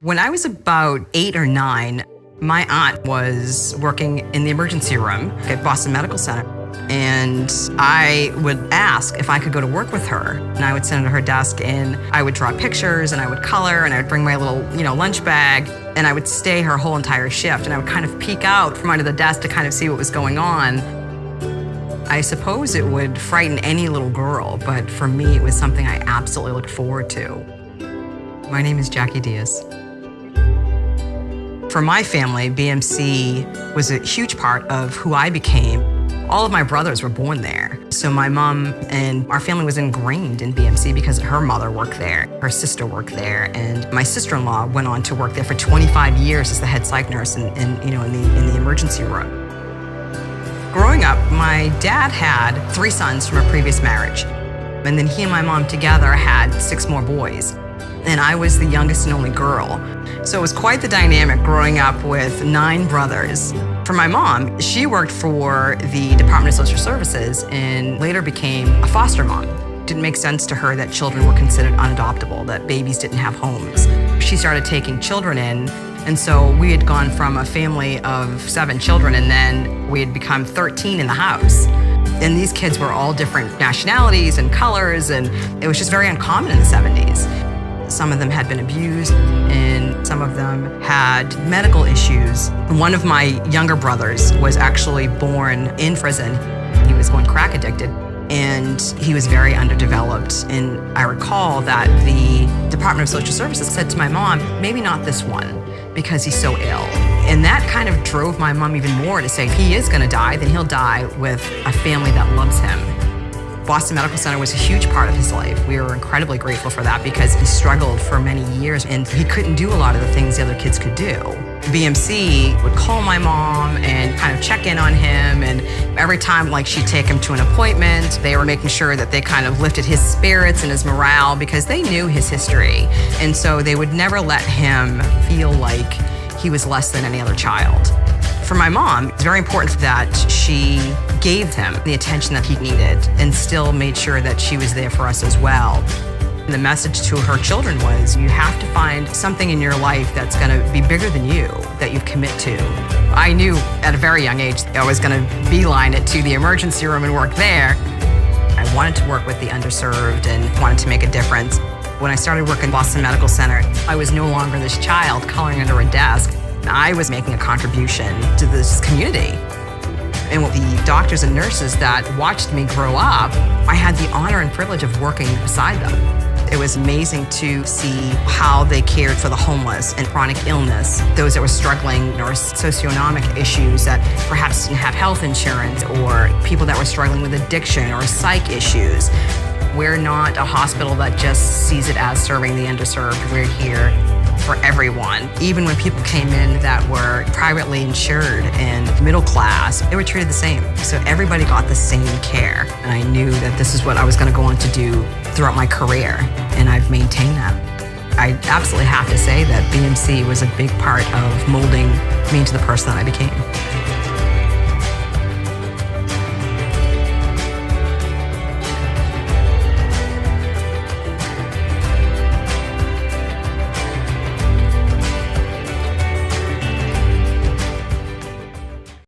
When I was about 8 or 9, my aunt was working in the emergency room at Boston Medical Center. And I would ask if I could go to work with her. And I would sit at her desk and I would draw pictures and I would color and I would bring my little, lunch bag and I would stay her whole entire shift. And I would kind of peek out from under the desk to kind of see what was going on. I suppose it would frighten any little girl, but for me, it was something I absolutely looked forward to. My name is Jackie Diaz. For my family, BMC was a huge part of who I became. All of my brothers were born there. So my mom and our family was ingrained in BMC because her mother worked there, her sister worked there, and my sister-in-law went on to work there for 25 years as the head psych nurse in the emergency room. Growing up, my dad had 3 sons from a previous marriage. And then he and my mom together had 6 more boys. And I was the youngest and only girl. So it was quite the dynamic growing up with 9 brothers. For my mom, she worked for the Department of Social Services and later became a foster mom. It didn't make sense to her that children were considered unadoptable, that babies didn't have homes. She started taking children in, and so we had gone from a family of 7 children, and then we had become 13 in the house. And these kids were all different nationalities and colors, and it was just very uncommon in the 70s. Some of them had been abused, and some of them had medical issues. One of my younger brothers was actually born in prison. He was going crack addicted, and he was very underdeveloped. And I recall that the Department of Social Services said to my mom, maybe not this one, because he's so ill. And that kind of drove my mom even more to say, if he is gonna die, then he'll die with a family that loves him. Boston Medical Center was a huge part of his life. We were incredibly grateful for that because he struggled for many years and he couldn't do a lot of the things the other kids could do. BMC would call my mom and kind of check in on him, and every time she'd take him to an appointment, they were making sure that they kind of lifted his spirits and his morale because they knew his history. And so they would never let him feel like he was less than any other child. For my mom, it's very important that she gave him the attention that he needed and still made sure that she was there for us as well. And the message to her children was, you have to find something in your life that's gonna be bigger than you, that you commit to. I knew at a very young age I was gonna beeline it to the emergency room and work there. I wanted to work with the underserved and wanted to make a difference. When I started working at Boston Medical Center, I was no longer this child coloring under a desk. I was making a contribution to this community. And with the doctors and nurses that watched me grow up, I had the honor and privilege of working beside them. It was amazing to see how they cared for the homeless and chronic illness, those that were struggling or socioeconomic issues that perhaps didn't have health insurance, or people that were struggling with addiction or psych issues. We're not a hospital that just sees it as serving the underserved. We're here for everyone. Even when people came in that were privately insured and middle class, they were treated the same. So everybody got the same care. And I knew that this is what I was going to go on to do throughout my career, and I've maintained that. I absolutely have to say that BMC was a big part of molding me into the person that I became.